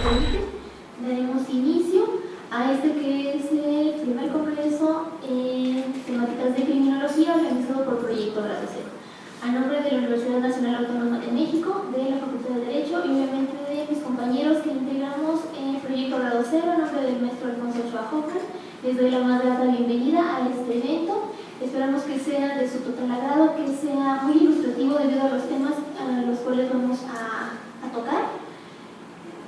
permite, daremos inicio a este que es el primer congreso en temáticas de criminología organizado por Proyecto Grado Cero. A nombre de la Universidad Nacional Autónoma de México, de la Facultad de Derecho y obviamente de mis compañeros que integramos el Proyecto Grado Cero, a nombre del maestro Alfonso Ochoa Hoffman, les doy la más grata bienvenida a este evento. Esperamos que sea de su total agrado, que sea muy ilustrativo debido a los temas a los cuales vamos a tocar.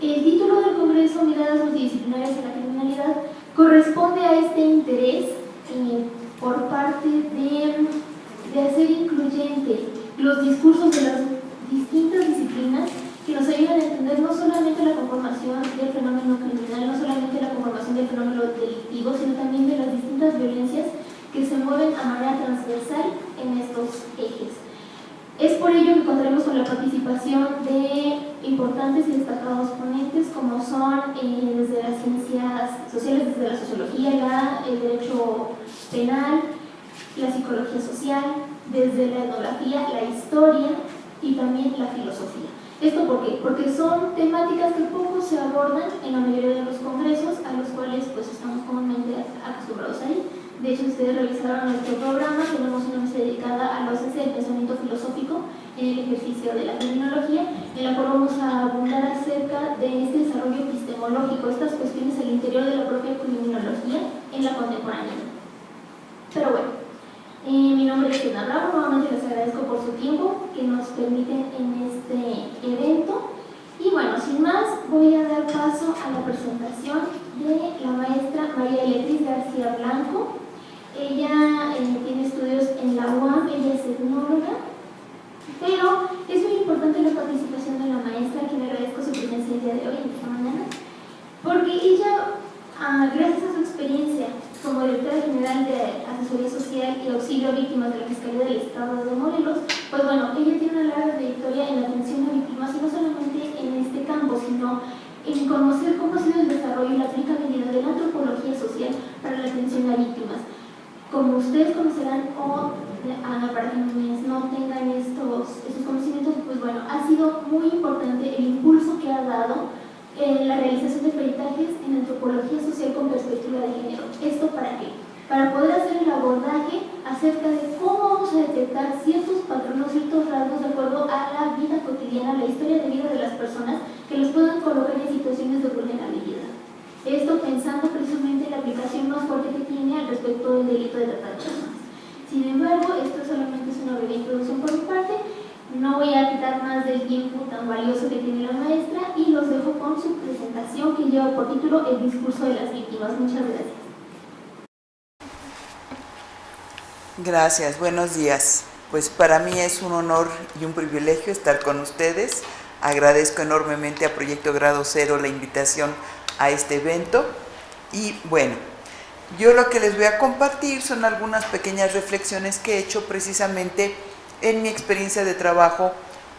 El título del Congreso, Miradas Multidisciplinarias en la Criminalidad, corresponde a este interés por parte de hacer incluyente los discursos de las distintas disciplinas que nos ayudan a entender no solamente la conformación del fenómeno criminal, no solamente la conformación del fenómeno delictivo, sino también de las distintas violencias que se mueven a manera transversal en estos ejes. Es por ello que contaremos con la participación de importantes y destacados ponentes como son desde las ciencias sociales, desde la sociología, el derecho penal, la psicología social, desde la etnografía, la historia y también la filosofía. ¿Esto por qué? Porque son temáticas que poco se abordan en la mayoría de los congresos a los cuales pues estamos comúnmente acostumbrados a ir. De hecho, ustedes revisaron nuestro programa, tenemos una mesa dedicada a los ejes del pensamiento filosófico en el ejercicio de la criminología, en la cual vamos a abundar acerca de este desarrollo epistemológico, estas cuestiones al interior de la propia criminología en la contemporaneidad. Pero bueno, mi nombre es Edna Bravo, nuevamente les agradezco por su tiempo que nos permiten en este evento. Y bueno, sin más, voy a dar paso a la presentación de la maestra María Beatriz García Blanco. Ella tiene estudios en la UAM, ella es etnóloga, pero es muy importante la participación de la maestra, a quien le agradezco su presencia el día de hoy, en esta mañana, porque ella, gracias a su experiencia como directora general de Asesoría Social y Auxilio a Víctimas de la Fiscalía del Estado de Morelos, pues bueno, ella tiene una larga trayectoria en la atención a víctimas, y no solamente en este campo, sino en conocer cómo ha sido el desarrollo y la aplicabilidad de la antropología social para la atención a víctimas. Como ustedes conocerán, o para quienes no tengan estos conocimientos, pues bueno, ha sido muy importante el impulso que ha dado la realización de peritajes en antropología social con perspectiva de género. ¿Esto para qué? Para poder hacer el abordaje acerca de cómo vamos a detectar ciertos patrones, ciertos rasgos de acuerdo a la vida cotidiana, a la historia de vida de las personas que los puedan colocar en situaciones de vulnerabilidad. Esto pensando precisamente en la aplicación más fuerte que tiene al respecto del delito de trata de personas. Sin embargo, esto solamente es una breve introducción por mi parte. No voy a quitar más del tiempo tan valioso que tiene la maestra y los dejo con su presentación que lleva por título El discurso de las víctimas. Muchas gracias. Gracias, buenos días. Pues para mí es un honor y un privilegio estar con ustedes. Agradezco enormemente a Proyecto Grado Cero la invitación a este evento. Y bueno, yo lo que les voy a compartir son algunas pequeñas reflexiones que he hecho precisamente en mi experiencia de trabajo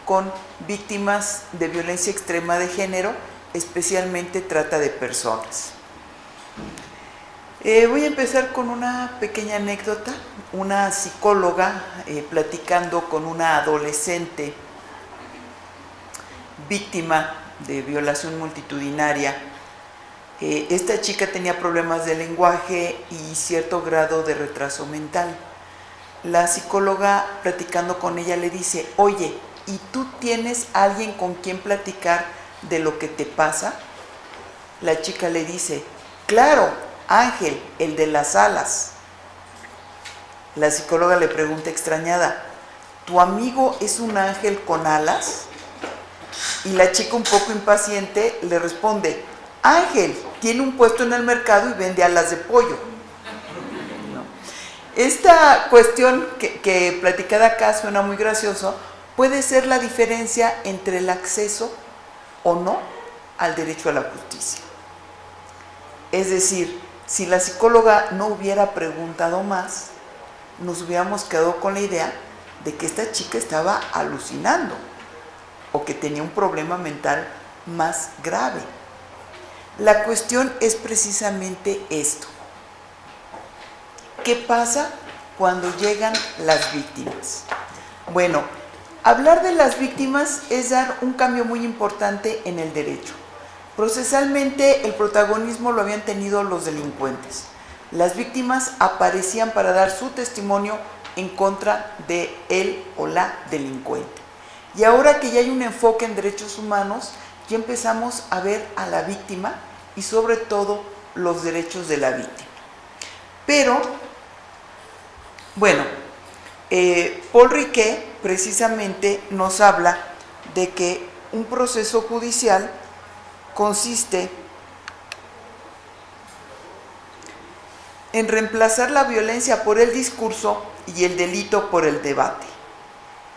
con víctimas de violencia extrema de género, especialmente trata de personas. Voy a empezar con una pequeña anécdota. Una psicóloga platicando con una adolescente víctima de violación multitudinaria. Esta chica tenía problemas de lenguaje y cierto grado de retraso mental. La psicóloga, platicando con ella, le dice: oye, ¿y tú tienes alguien con quien platicar de lo que te pasa? La chica le dice: claro, Ángel, el de las alas. La psicóloga le pregunta extrañada: ¿tu amigo es un ángel con alas? Y la chica, un poco impaciente, le responde: Ángel, tiene un puesto en el mercado y vende alas de pollo. Esta cuestión que platicada acá suena muy gracioso, puede ser la diferencia entre el acceso o no al derecho a la justicia. Es decir, si la psicóloga no hubiera preguntado más, nos hubiéramos quedado con la idea de que esta chica estaba alucinando o que tenía un problema mental más grave. La cuestión es precisamente esto. ¿Qué pasa cuando llegan las víctimas? Bueno, hablar de las víctimas es dar un cambio muy importante en el derecho. Procesalmente el protagonismo lo habían tenido los delincuentes. Las víctimas aparecían para dar su testimonio en contra de él o la delincuente. Y ahora que ya hay un enfoque en derechos humanos, ya empezamos a ver a la víctima y sobre todo los derechos de la víctima. Pero, bueno, Paul Riquet precisamente nos habla de que un proceso judicial consiste en reemplazar la violencia por el discurso y el delito por el debate.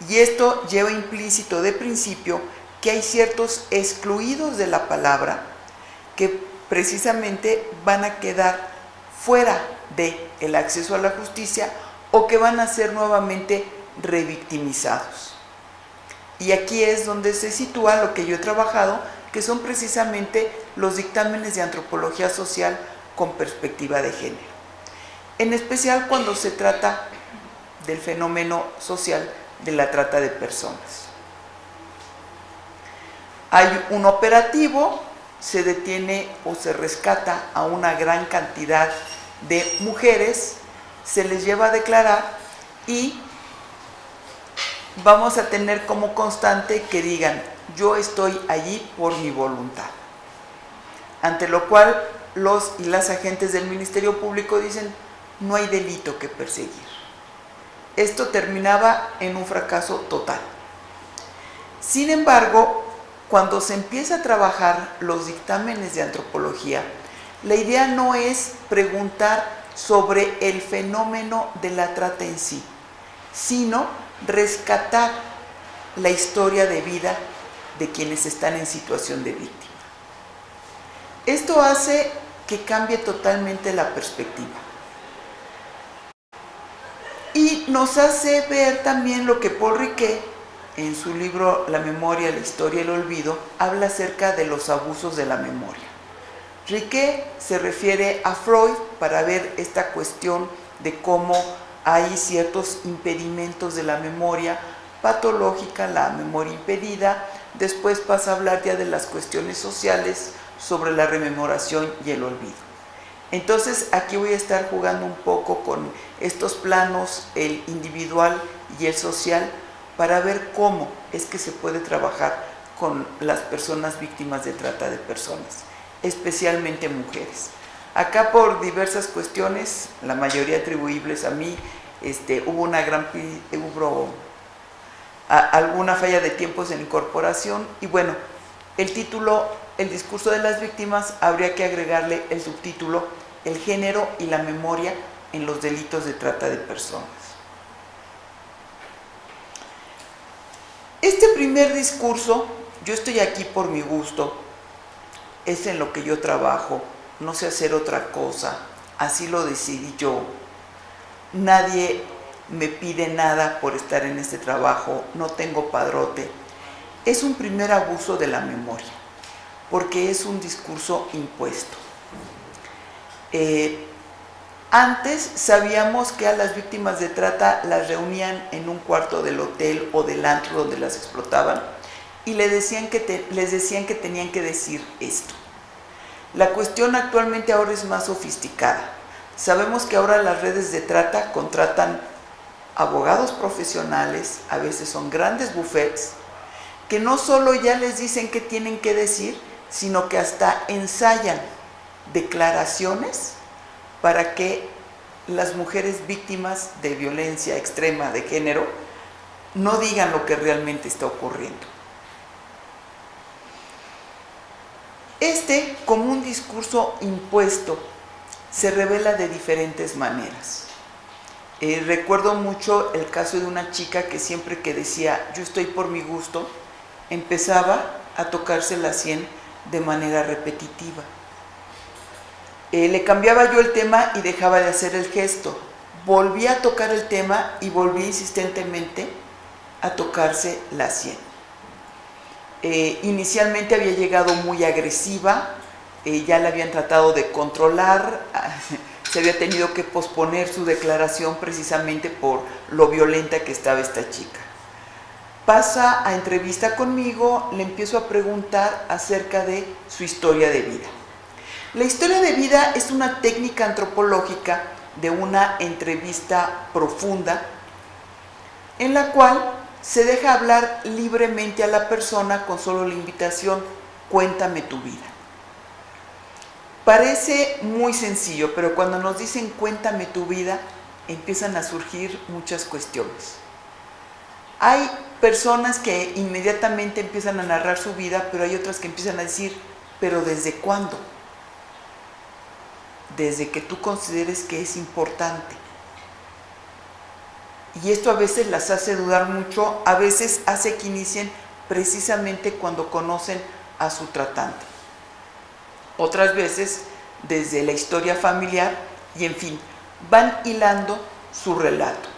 Y esto lleva implícito de principio que hay ciertos excluidos de la palabra que precisamente van a quedar fuera del acceso a la justicia o que van a ser nuevamente revictimizados. Y aquí es donde se sitúa lo que yo he trabajado, que son precisamente los dictámenes de antropología social con perspectiva de género. En especial cuando se trata del fenómeno social de la trata de personas. Hay un operativo, se detiene o se rescata a una gran cantidad de mujeres, se les lleva a declarar y vamos a tener como constante que digan: yo estoy allí por mi voluntad. Ante lo cual los y las agentes del Ministerio Público dicen: no hay delito que perseguir. Esto terminaba en un fracaso total. Sin embargo, cuando se empieza a trabajar los dictámenes de antropología, la idea no es preguntar sobre el fenómeno de la trata en sí, sino rescatar la historia de vida de quienes están en situación de víctima. Esto hace que cambie totalmente la perspectiva. Y nos hace ver también lo que Paul Riquet, en su libro La memoria, la historia y el olvido, habla acerca de los abusos de la memoria. Riquet se refiere a Freud para ver esta cuestión de cómo hay ciertos impedimentos de la memoria patológica, la memoria impedida. Después pasa a hablar ya de las cuestiones sociales sobre la rememoración y el olvido. Entonces aquí voy a estar jugando un poco con estos planos, el individual y el social, para ver cómo es que se puede trabajar con las personas víctimas de trata de personas, especialmente mujeres. Acá por diversas cuestiones, la mayoría atribuibles a mí, hubo alguna falla de tiempos en incorporación y bueno, el título, el discurso de las víctimas, habría que agregarle el subtítulo: el género y la memoria en los delitos de trata de personas. Este primer discurso, yo estoy aquí por mi gusto, es en lo que yo trabajo, no sé hacer otra cosa, así lo decidí yo. Nadie me pide nada por estar en este trabajo, no tengo padrote. Es un primer abuso de la memoria, porque es un discurso impuesto. Antes sabíamos que a las víctimas de trata las reunían en un cuarto del hotel o del antro donde las explotaban y les decían que tenían que decir esto. La cuestión actualmente ahora es más sofisticada. Sabemos que ahora las redes de trata contratan abogados profesionales, a veces son grandes bufetes, que no solo ya les dicen qué tienen que decir, sino que hasta ensayan declaraciones para que las mujeres víctimas de violencia extrema de género no digan lo que realmente está ocurriendo. Como un discurso impuesto, se revela de diferentes maneras. Recuerdo mucho el caso de una chica que siempre que decía yo estoy por mi gusto, empezaba a tocarse la sien de manera repetitiva. Le cambiaba yo el tema y dejaba de hacer el gesto. Volvía a tocar el tema y volvía insistentemente a tocarse la sien. Inicialmente había llegado muy agresiva, ya la habían tratado de controlar, se había tenido que posponer su declaración precisamente por lo violenta que estaba esta chica. pasa a entrevista conmigo, le empiezo a preguntar acerca de su historia de vida. La historia de vida es una técnica antropológica de una entrevista profunda en la cual se deja hablar libremente a la persona con solo la invitación: cuéntame tu vida. Parece muy sencillo, pero cuando nos dicen cuéntame tu vida, empiezan a surgir muchas cuestiones. Hay personas que inmediatamente empiezan a narrar su vida, pero hay otras que empiezan a decir: ¿pero desde cuándo? Desde que tú consideres que es importante. Y esto a veces las hace dudar mucho, a veces hace que inicien precisamente cuando conocen a su tratante. Otras veces desde la historia familiar y, en fin, van hilando su relato.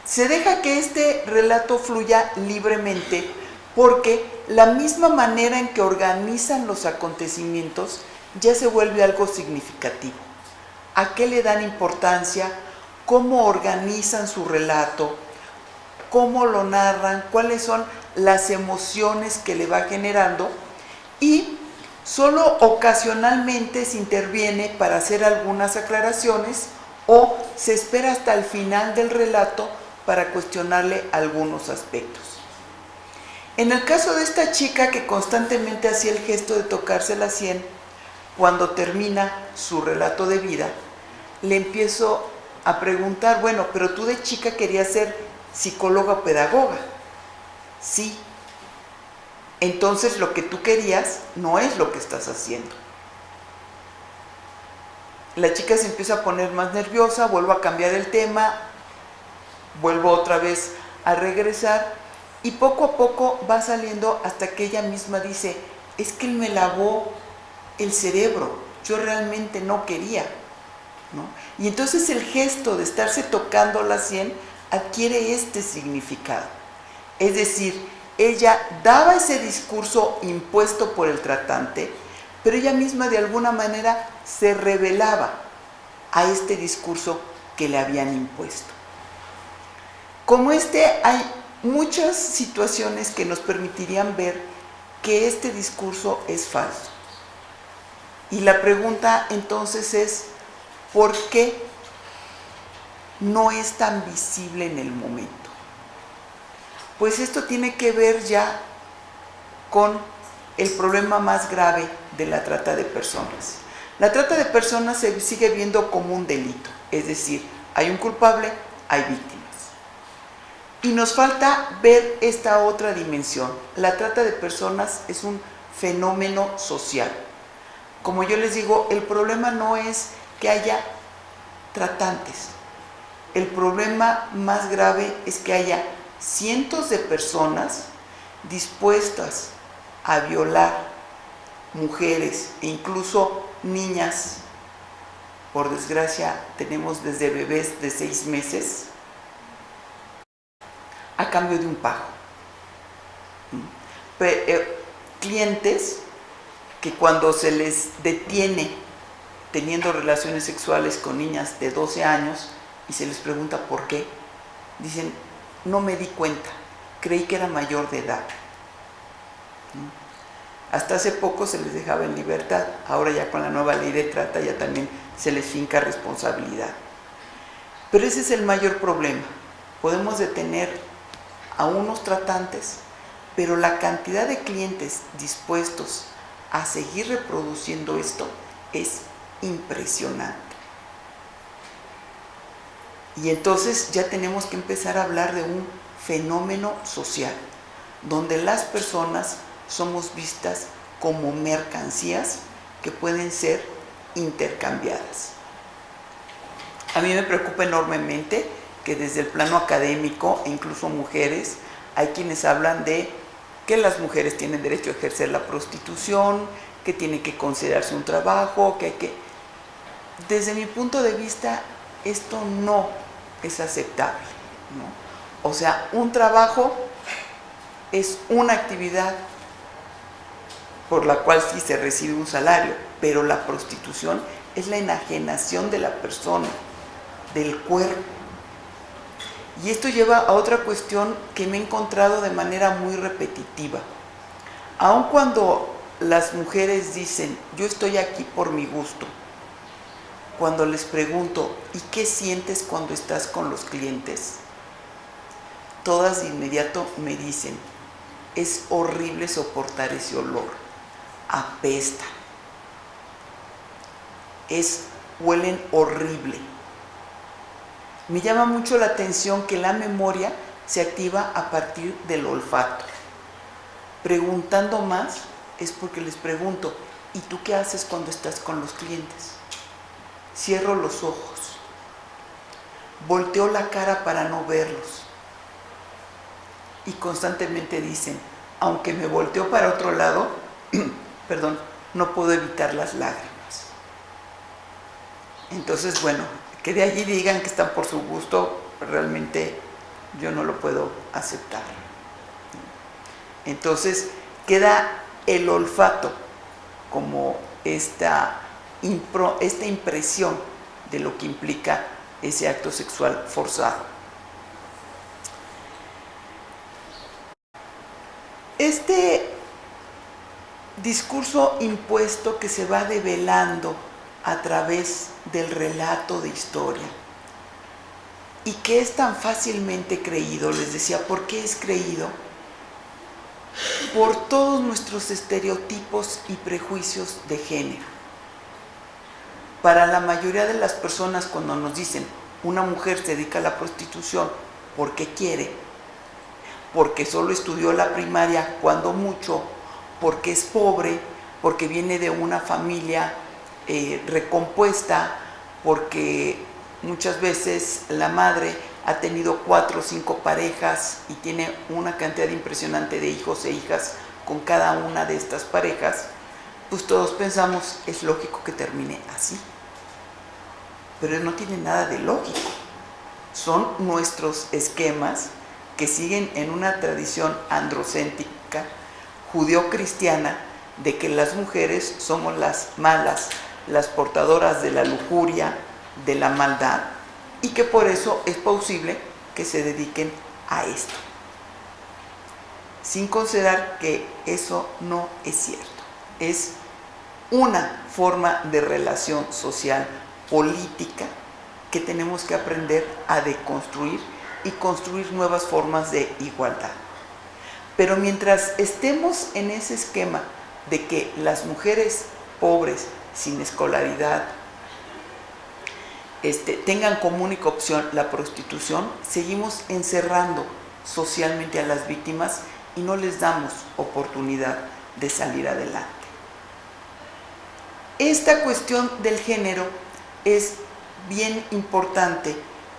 Se deja que este relato fluya libremente porque la misma manera en que organizan los acontecimientos ya se vuelve algo significativo. ¿A qué le dan importancia? ¿Cómo organizan su relato? ¿Cómo lo narran? ¿Cuáles son las emociones que le va generando? Y solo ocasionalmente se interviene para hacer algunas aclaraciones o se espera hasta el final del relato para cuestionarle algunos aspectos. En el caso de esta chica que constantemente hacía el gesto de tocarse la sien, cuando termina su relato de vida, le empiezo a preguntar: bueno, pero tú de chica querías ser psicóloga o pedagoga. Sí. Entonces lo que tú querías no es lo que estás haciendo. La chica se empieza a poner más nerviosa, vuelvo a cambiar el tema, vuelvo otra vez a regresar y poco a poco va saliendo hasta que ella misma dice: es que él me lavó el cerebro, yo realmente no quería, ¿no? Y entonces el gesto de estarse tocando la sien adquiere este significado. Es decir, ella daba ese discurso impuesto por el tratante, pero ella misma de alguna manera se rebelaba a este discurso que le habían impuesto. Como hay muchas situaciones que nos permitirían ver que este discurso es falso. Y la pregunta entonces es: ¿por qué no es tan visible en el momento? Pues esto tiene que ver ya con el problema más grave de la trata de personas. La trata de personas se sigue viendo como un delito, es decir, hay un culpable, hay víctimas. Y nos falta ver esta otra dimensión. La trata de personas es un fenómeno social. Como yo les digo, el problema no es que haya tratantes. El problema más grave es que haya cientos de personas dispuestas a violar mujeres e incluso niñas. Por desgracia, tenemos desde bebés de 6 meses a cambio de un pago. Clientes que cuando se les detiene teniendo relaciones sexuales con niñas de 12 años y se les pregunta por qué, dicen: no me di cuenta, creí que era mayor de edad. Hasta hace poco se les dejaba en libertad, ahora ya con la nueva ley de trata ya también se les finca responsabilidad. Pero ese es el mayor problema. Podemos detener a unos tratantes, pero la cantidad de clientes dispuestos a seguir reproduciendo esto es impresionante. Y entonces ya tenemos que empezar a hablar de un fenómeno social, donde las personas somos vistas como mercancías que pueden ser intercambiadas. A mí me preocupa enormemente que desde el plano académico, e incluso mujeres, hay quienes hablan de que las mujeres tienen derecho a ejercer la prostitución, que tiene que considerarse un trabajo, que hay que... Desde mi punto de vista, esto no es aceptable, ¿no? O sea, un trabajo es una actividad por la cual sí se recibe un salario, pero la prostitución es la enajenación de la persona, del cuerpo. Y esto lleva a otra cuestión que me he encontrado de manera muy repetitiva. Aun cuando las mujeres dicen, yo estoy aquí por mi gusto, cuando les pregunto, ¿y qué sientes cuando estás con los clientes? Todas de inmediato me dicen, es horrible soportar ese olor, apesta, huelen horrible. Me llama mucho la atención que la memoria se activa a partir del olfato. Preguntando más es porque les pregunto, ¿y tú qué haces cuando estás con los clientes? Cierro los ojos, volteo la cara para no verlos y constantemente dicen, aunque me volteo para otro lado, perdón, no puedo evitar las lágrimas. Entonces, bueno, que de allí digan que están por su gusto, realmente yo no lo puedo aceptar. Entonces, queda el olfato como esta impresión de lo que implica ese acto sexual forzado. Este discurso impuesto que se va develando a través del relato de historia y que es tan fácilmente creído, les decía, ¿por qué es creído? Por todos nuestros estereotipos y prejuicios de género. Para la mayoría de las personas, cuando nos dicen una mujer se dedica a la prostitución porque quiere, porque solo estudió la primaria cuando mucho, porque es pobre, porque viene de una familia recompuesta, porque muchas veces la madre ha tenido 4 o 5 parejas y tiene una cantidad impresionante de hijos e hijas con cada una de estas parejas, pues todos pensamos, es lógico que termine así. Pero no tiene nada de lógico. Son nuestros esquemas que siguen en una tradición androcéntrica, judeocristiana, de que las mujeres somos las malas, las portadoras de la lujuria, de la maldad, y que por eso es posible que se dediquen a esto, sin considerar que eso no es cierto. Es una forma de relación social, política, que tenemos que aprender a deconstruir y construir nuevas formas de igualdad. Pero mientras estemos en ese esquema de que las mujeres pobres, sin escolaridad, tengan como única opción la prostitución, seguimos encerrando socialmente a las víctimas y no les damos oportunidad de salir adelante. Esta cuestión del género es bien importante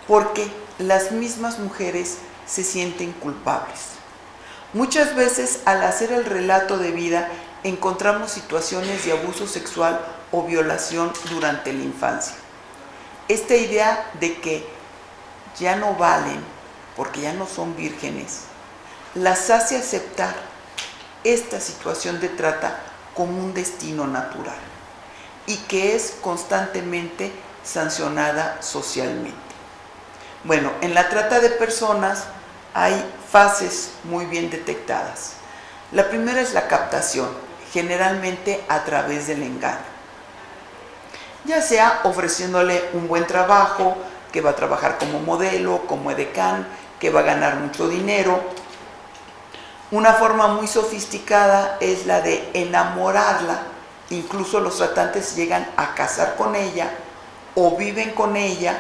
porque las mismas mujeres se sienten culpables. Muchas veces al hacer el relato de vida encontramos situaciones de abuso sexual o violación durante la infancia. Esta idea de que ya no valen porque ya no son vírgenes, las hace aceptar esta situación de trata como un destino natural y que es constantemente sancionada socialmente. Bueno, en la trata de personas hay fases muy bien detectadas. La primera es la captación, generalmente a través del engaño, ya sea ofreciéndole un buen trabajo, que va a trabajar como modelo, como edecán, que va a ganar mucho dinero. Una forma muy sofisticada es la de enamorarla, incluso los tratantes llegan a casar con ella o viven con ella.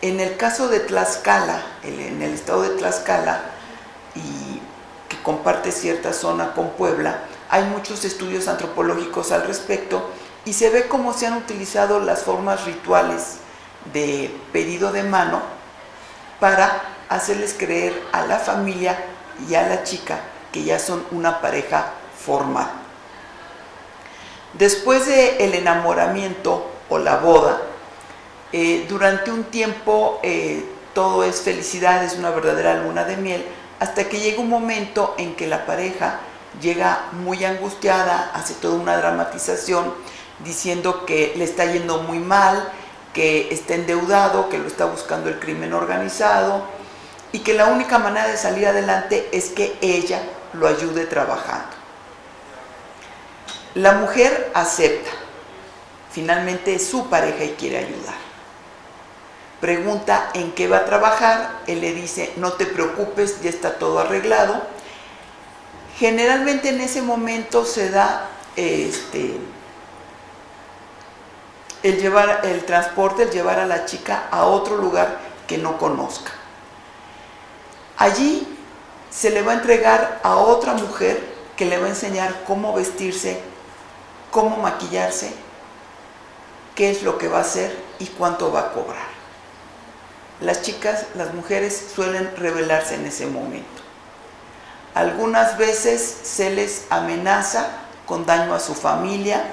En el caso de Tlaxcala, en el estado de Tlaxcala, y que comparte cierta zona con Puebla, hay muchos estudios antropológicos al respecto y se ve cómo se han utilizado las formas rituales de pedido de mano para hacerles creer a la familia y a la chica que ya son una pareja formal. Después del enamoramiento o la boda, durante un tiempo todo es felicidad, es una verdadera luna de miel, hasta que llega un momento en que la pareja llega muy angustiada, hace toda una dramatización diciendo que le está yendo muy mal, que está endeudado, que lo está buscando el crimen organizado y que la única manera de salir adelante es que ella lo ayude trabajando. La mujer acepta, finalmente es su pareja y quiere ayudar. Pregunta en qué va a trabajar, él le dice, no te preocupes, ya está todo arreglado. Generalmente en ese momento se da el transporte, el llevar a la chica a otro lugar que no conozca. Allí se le va a entregar a otra mujer que le va a enseñar cómo vestirse, cómo maquillarse, qué es lo que va a hacer y cuánto va a cobrar. Las chicas, las mujeres suelen rebelarse en ese momento. Algunas veces se les amenaza con daño a su familia.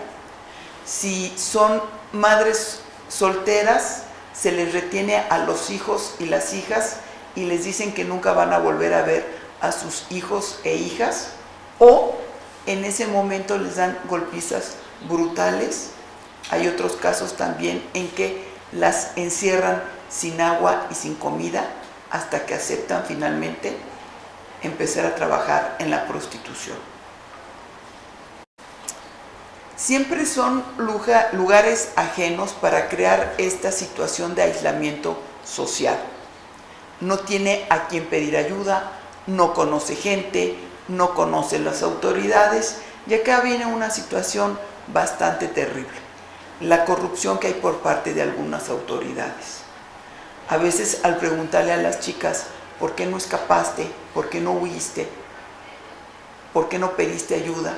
Si son madres solteras, se les retiene a los hijos y las hijas y les dicen que nunca van a volver a ver a sus hijos e hijas, o en ese momento les dan golpizas brutales. Hay otros casos también en que las encierran sin agua y sin comida hasta que aceptan finalmente empezar a trabajar en la prostitución. Siempre son lugares ajenos para crear esta situación de aislamiento social. No tiene a quién pedir ayuda, no conoce gente, no conoce las autoridades, y acá viene una situación bastante terrible. La corrupción que hay por parte de algunas autoridades. A veces al preguntarle a las chicas, ¿por qué no escapaste? ¿Por qué no huiste? ¿Por qué no pediste ayuda?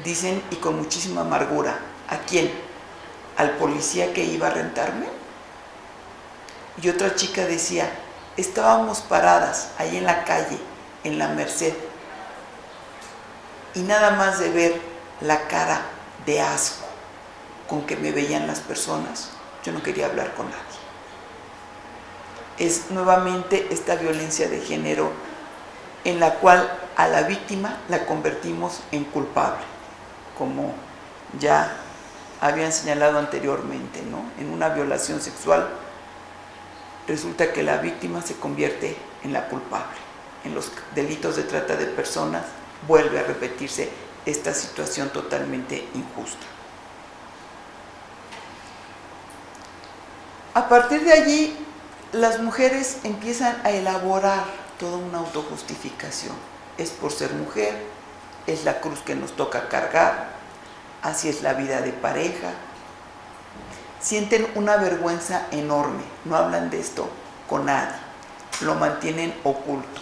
Dicen, y con muchísima amargura, ¿a quién? ¿Al policía que iba a rentarme? Y otra chica decía, estábamos paradas ahí en la calle, en la Merced, y nada más de ver la cara de asco con que me veían las personas, yo no quería hablar con nadie. Es nuevamente esta violencia de género en la cual a la víctima la convertimos en culpable, como ya habían señalado anteriormente, ¿no? En una violación sexual resulta que la víctima se convierte en la culpable. En los delitos de trata de personas vuelve a repetirse esta situación totalmente injusta. A partir de allí, las mujeres empiezan a elaborar toda una autojustificación. Es por ser mujer, es la cruz que nos toca cargar, así es la vida de pareja. Sienten una vergüenza enorme, no hablan de esto con nadie, lo mantienen oculto.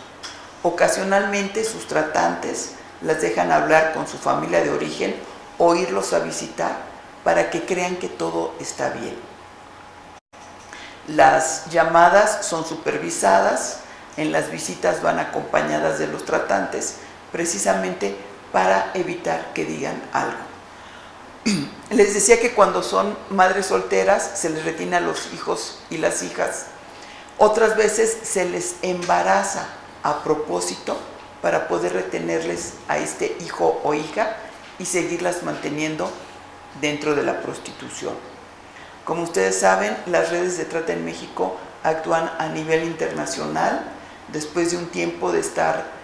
Ocasionalmente sus tratantes las dejan hablar con su familia de origen o irlos a visitar para que crean que todo está bien. Las llamadas son supervisadas, en las visitas van acompañadas de los tratantes, precisamente para evitar que digan algo. Les decía que cuando son madres solteras se les retiene a los hijos y las hijas. Otras veces se les embaraza a propósito para poder retenerles a este hijo o hija y seguirlas manteniendo dentro de la prostitución. Como ustedes saben, las redes de trata en México actúan a nivel internacional. Después de un tiempo de estar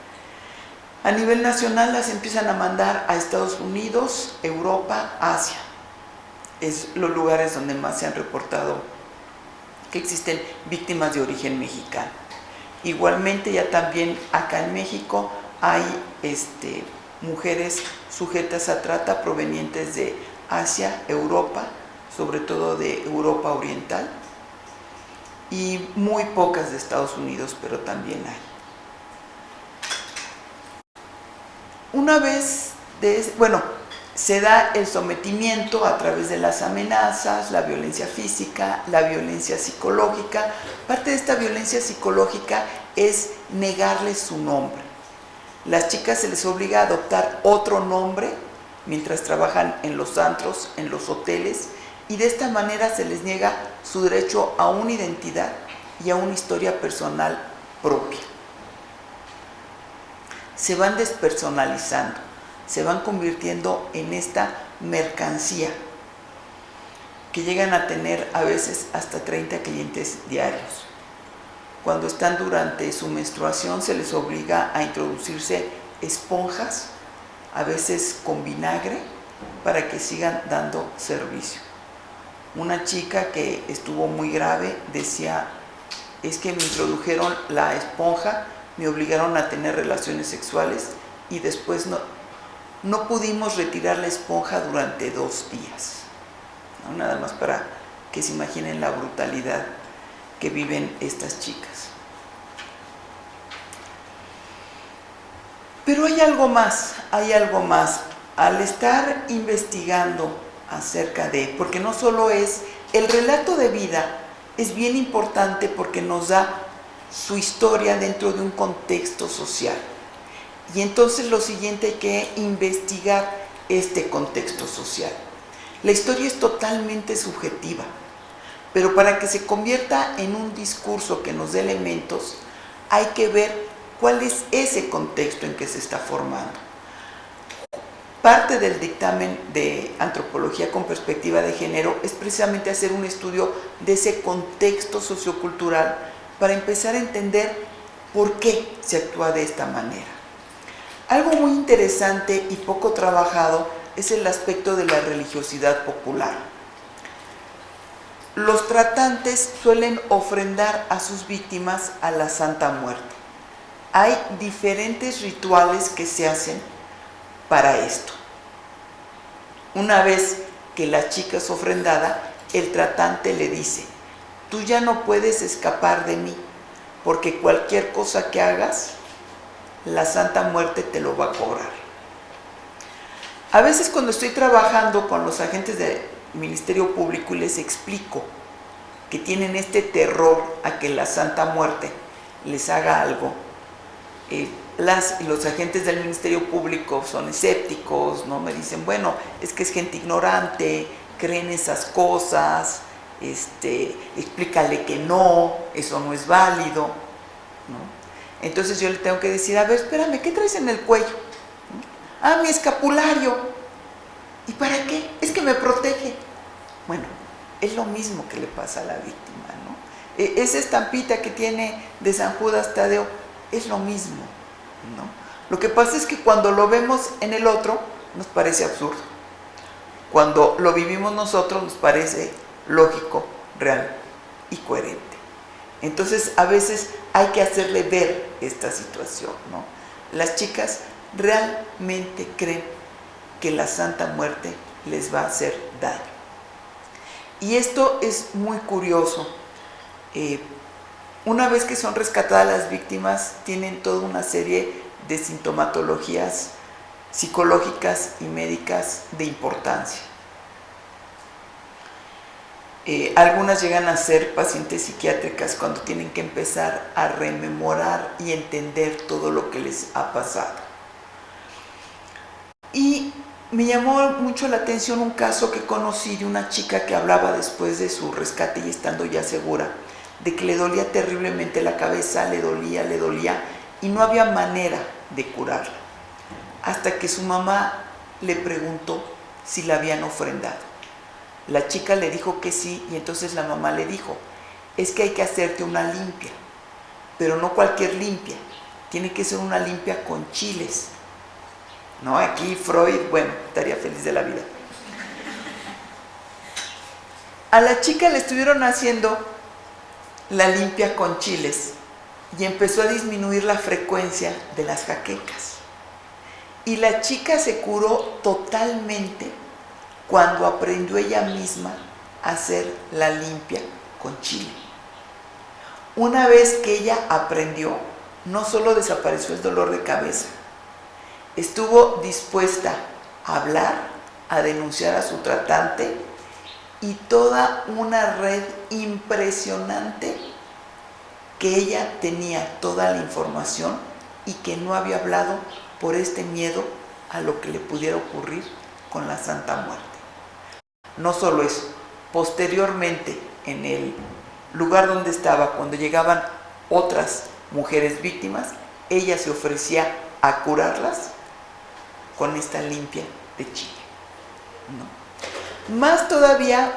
a nivel nacional, las empiezan a mandar a Estados Unidos, Europa, Asia. Es los lugares donde más se han reportado que existen víctimas de origen mexicano. Igualmente, ya también acá en México hay mujeres sujetas a trata provenientes de Asia, Europa, sobre todo de Europa Oriental, y muy pocas de Estados Unidos, pero también hay. Una vez, se da el sometimiento a través de las amenazas, la violencia física, la violencia psicológica. Parte de esta violencia psicológica es negarles su nombre. Las chicas se les obliga a adoptar otro nombre mientras trabajan en los antros, en los hoteles, y de esta manera se les niega su derecho a una identidad y a una historia personal propia. Se van despersonalizando, se van convirtiendo en esta mercancía que llegan a tener a veces hasta 30 clientes diarios. cuando están durante su menstruación se les obliga a introducirse esponjas, a veces con vinagre, para que sigan dando servicio. Una chica que estuvo muy grave decía, es que me introdujeron la esponja, me obligaron a tener relaciones sexuales y después no pudimos retirar la esponja durante 2 días. ¿No? Nada más para que se imaginen la brutalidad que viven estas chicas. Pero hay algo más, hay algo más. Al estar investigando acerca de, porque no solo es, el relato de vida es bien importante porque nos da su historia dentro de un contexto social. Y entonces lo siguiente hay que investigar este contexto social. La historia es totalmente subjetiva, pero para que se convierta en un discurso que nos dé elementos, hay que ver cuál es ese contexto en que se está formando. Parte del dictamen de antropología con perspectiva de género es precisamente hacer un estudio de ese contexto sociocultural para empezar a entender por qué se actúa de esta manera. Algo muy interesante y poco trabajado es el aspecto de la religiosidad popular. Los tratantes suelen ofrendar a sus víctimas a la Santa Muerte. Hay diferentes rituales que se hacen para esto. Una vez que la chica es ofrendada, el tratante le dice, tú ya no puedes escapar de mí, porque cualquier cosa que hagas, la Santa Muerte te lo va a cobrar. A veces cuando estoy trabajando con los agentes del Ministerio Público y les explico que tienen este terror a que la Santa Muerte les haga algo, los agentes del Ministerio Público son escépticos, ¿no? Me dicen, bueno, es que es gente ignorante, creen esas cosas, explícale que no, eso no es válido, ¿no? Entonces yo le tengo que decir, a ver, espérame, ¿qué traes en el cuello? Ah, mi escapulario. ¿Y para qué? Es que me protege. Bueno, es lo mismo que le pasa a la víctima, ¿no? Esa estampita que tiene de San Judas Tadeo es lo mismo, ¿no? Lo que pasa es que cuando lo vemos en el otro nos parece absurdo. Cuando lo vivimos nosotros nos parece lógico, real y coherente. Entonces a veces hay que hacerle ver esta situación, ¿no? Las chicas realmente creen que la Santa Muerte les va a hacer daño. Y esto es muy curioso. Una vez que son rescatadas las víctimas, tienen toda una serie de sintomatologías psicológicas y médicas de importancia. Algunas llegan a ser pacientes psiquiátricas cuando tienen que empezar a rememorar y entender todo lo que les ha pasado. Y me llamó mucho la atención un caso que conocí de una chica que hablaba después de su rescate y estando ya segura de que le dolía terriblemente la cabeza, le dolía y no había manera de curarla. Hasta que su mamá le preguntó si la habían ofrendado. La chica le dijo que sí y entonces la mamá le dijo, es que hay que hacerte una limpia, pero no cualquier limpia, tiene que ser una limpia con chiles. ¿No? Aquí Freud, bueno, estaría feliz de la vida. A la chica le estuvieron haciendo la limpia con chiles y empezó a disminuir la frecuencia de las jaquecas. Y la chica se curó totalmente cuando aprendió ella misma a hacer la limpia con chile. Una vez que ella aprendió, no solo desapareció el dolor de cabeza, estuvo dispuesta a hablar, a denunciar a su tratante y toda una red impresionante que ella tenía toda la información y que no había hablado por este miedo a lo que le pudiera ocurrir con la Santa Muerte. No solo eso, posteriormente en el lugar donde estaba, cuando llegaban otras mujeres víctimas, ella se ofrecía a curarlas con esta limpia de chile, ¿no? Más todavía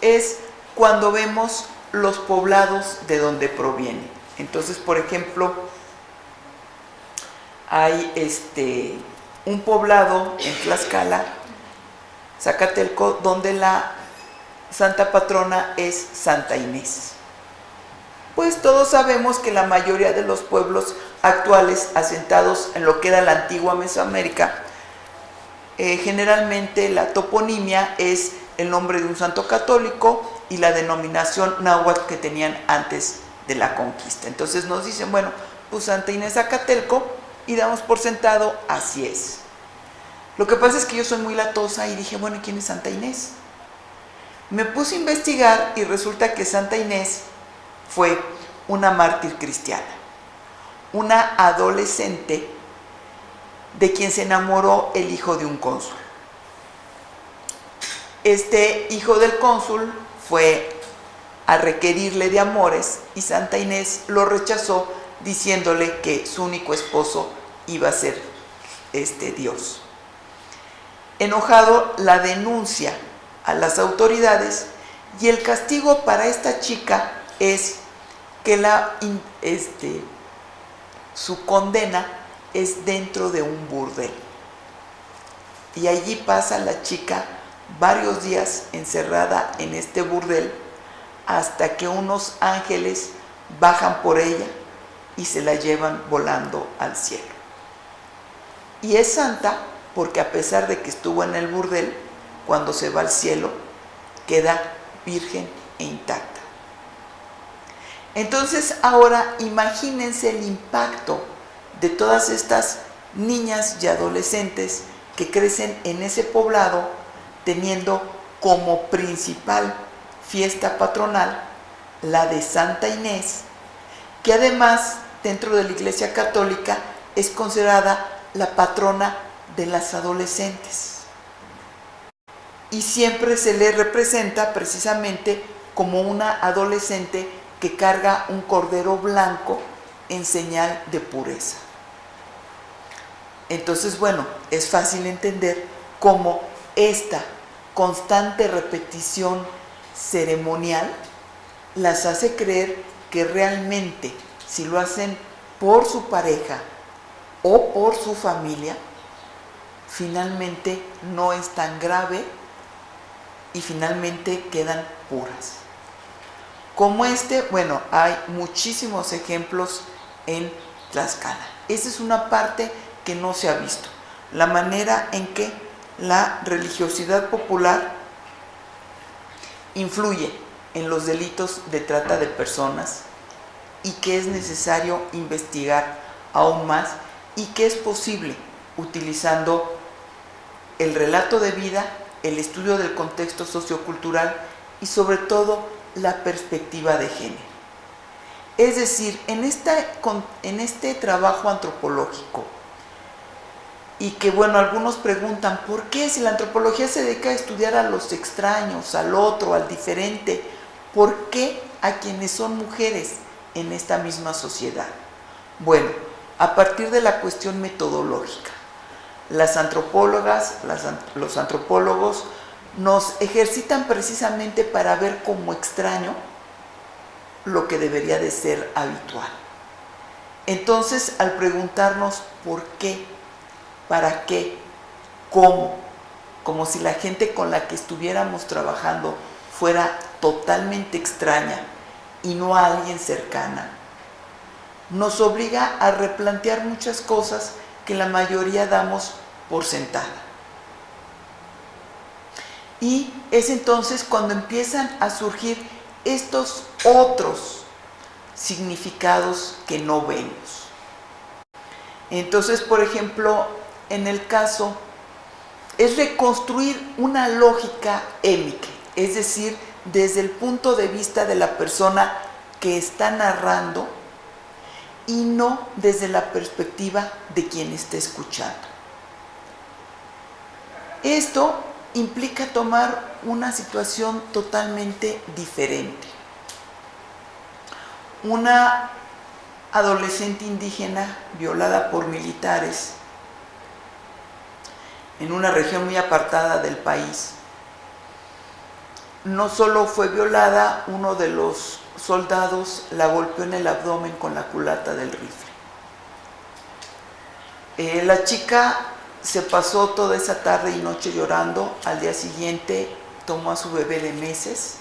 es cuando vemos los poblados de donde provienen. Entonces, por ejemplo, hay un poblado en Tlaxcala, Zacatelco, donde la santa patrona es Santa Inés. Pues todos sabemos que la mayoría de los pueblos actuales asentados en lo que era la antigua Mesoamérica, generalmente la toponimia es el nombre de un santo católico y la denominación náhuatl que tenían antes de la conquista. Entonces nos dicen, bueno, pues Santa Inés Zacatelco, y damos por sentado, así es. Lo que pasa es que yo soy muy latosa y dije, bueno, ¿y quién es Santa Inés? Me puse a investigar y resulta que Santa Inés fue una mártir cristiana, una adolescente de quien se enamoró el hijo de un cónsul. Este hijo del cónsul fue a requerirle de amores y Santa Inés lo rechazó diciéndole que su único esposo iba a ser Dios. Enojado, la denuncia a las autoridades y el castigo para esta chica es que su condena es dentro de un burdel. Y allí pasa la chica varios días encerrada en este burdel hasta que unos ángeles bajan por ella y se la llevan volando al cielo. Y es santa porque a pesar de que estuvo en el burdel, cuando se va al cielo, queda virgen e intacta. Entonces ahora imagínense el impacto de todas estas niñas y adolescentes que crecen en ese poblado teniendo como principal fiesta patronal la de Santa Inés, que además dentro de la Iglesia Católica es considerada la patrona de las adolescentes. Y siempre se le representa precisamente como una adolescente que carga un cordero blanco en señal de pureza. Entonces, bueno, es fácil entender cómo esta constante repetición ceremonial las hace creer que realmente, si lo hacen por su pareja o por su familia, finalmente no es tan grave y finalmente quedan puras. Como bueno, hay muchísimos ejemplos en Tlaxcala. Esa es una parte que no se ha visto. La manera en que la religiosidad popular influye en los delitos de trata de personas y que es necesario investigar aún más y que es posible utilizando el relato de vida, el estudio del contexto sociocultural y sobre todo la perspectiva de género. Es decir, en este trabajo antropológico, y que bueno, algunos preguntan, ¿por qué si la antropología se dedica a estudiar a los extraños, al otro, al diferente, por qué a quienes son mujeres en esta misma sociedad? Bueno, a partir de la cuestión metodológica, las antropólogas, los antropólogos nos ejercitan precisamente para ver como extraño lo que debería de ser habitual. Entonces, al preguntarnos por qué, para qué, cómo, como si la gente con la que estuviéramos trabajando fuera totalmente extraña y no a alguien cercana, nos obliga a replantear muchas cosas que la mayoría damos por sentada. Y es entonces cuando empiezan a surgir estos otros significados que no vemos. Entonces, por ejemplo, en el caso es reconstruir una lógica émica, es decir, desde el punto de vista de la persona que está narrando y no desde la perspectiva de quien está escuchando. Esto implica tomar una situación totalmente diferente. Una adolescente indígena violada por militares en una región muy apartada del país. No solo fue violada, uno de los soldados la golpeó en el abdomen con la culata del rifle. La chica se pasó toda esa tarde y noche llorando. Al día siguiente tomó a su bebé de meses,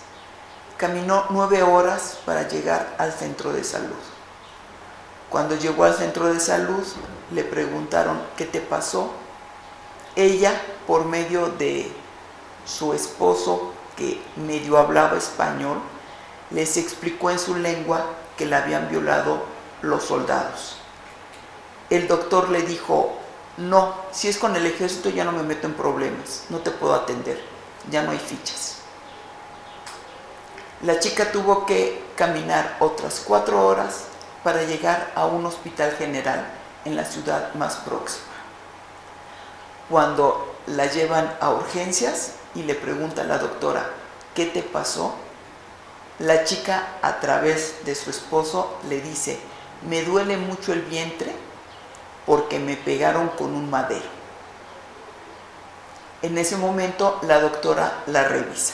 caminó 9 horas para llegar al centro de salud. Cuando llegó al centro de salud, le preguntaron: ¿qué te pasó? Ella, por medio de su esposo, que medio hablaba español, les explicó en su lengua que la habían violado los soldados. El doctor le dijo: no, si es con el ejército ya no me meto en problemas, no te puedo atender, ya no hay fichas. La chica tuvo que caminar otras 4 horas para llegar a un hospital general en la ciudad más próxima. Cuando la llevan a urgencias y le pregunta a la doctora: ¿qué te pasó?, la chica, a través de su esposo, le dice: me duele mucho el vientre porque me pegaron con un madero. En ese momento la doctora la revisa.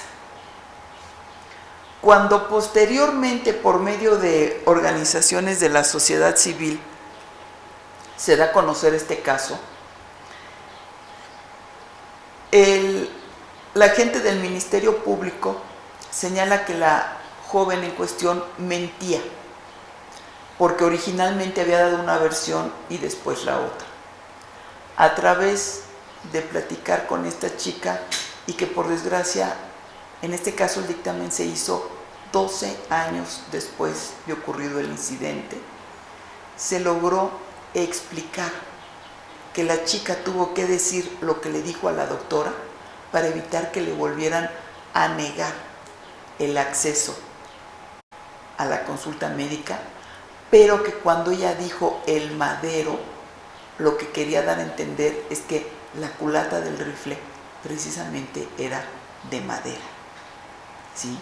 Cuando posteriormente, por medio de organizaciones de la sociedad civil, se da a conocer este caso, la gente del Ministerio Público señala que la joven en cuestión mentía, porque originalmente había dado una versión y después la otra. A través de platicar con esta chica, y que por desgracia, en este caso el dictamen se hizo 12 años después de ocurrido el incidente, se logró explicar que la chica tuvo que decir lo que le dijo a la doctora para evitar que le volvieran a negar el acceso a la consulta médica, pero que cuando ella dijo el madero, lo que quería dar a entender es que la culata del rifle precisamente era de madera, ¿sí?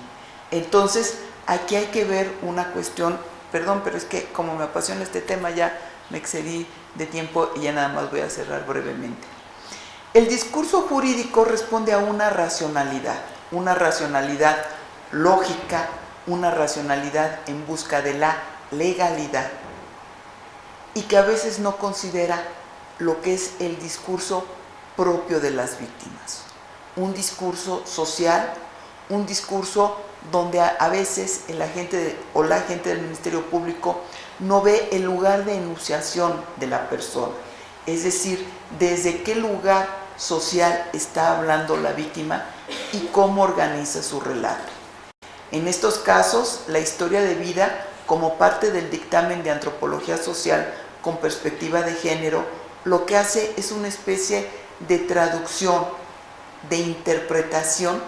Entonces, aquí hay que ver una cuestión, perdón, pero es que como me apasiona este tema ya me excedí de tiempo y ya nada más voy a cerrar brevemente. El discurso jurídico responde a una racionalidad lógica, una racionalidad en busca de la legalidad, y que a veces no considera lo que es el discurso propio de las víctimas, un discurso social, un discurso donde a veces la gente del Ministerio Público no ve el lugar de enunciación de la persona, es decir, desde qué lugar social está hablando la víctima y cómo organiza su relato. En estos casos, la historia de vida, como parte del dictamen de antropología social con perspectiva de género, lo que hace es una especie de traducción, de interpretación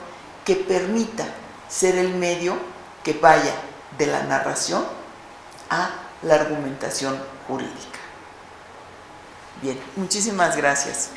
que permita ser el medio que vaya de la narración a la argumentación jurídica. Bien, muchísimas gracias.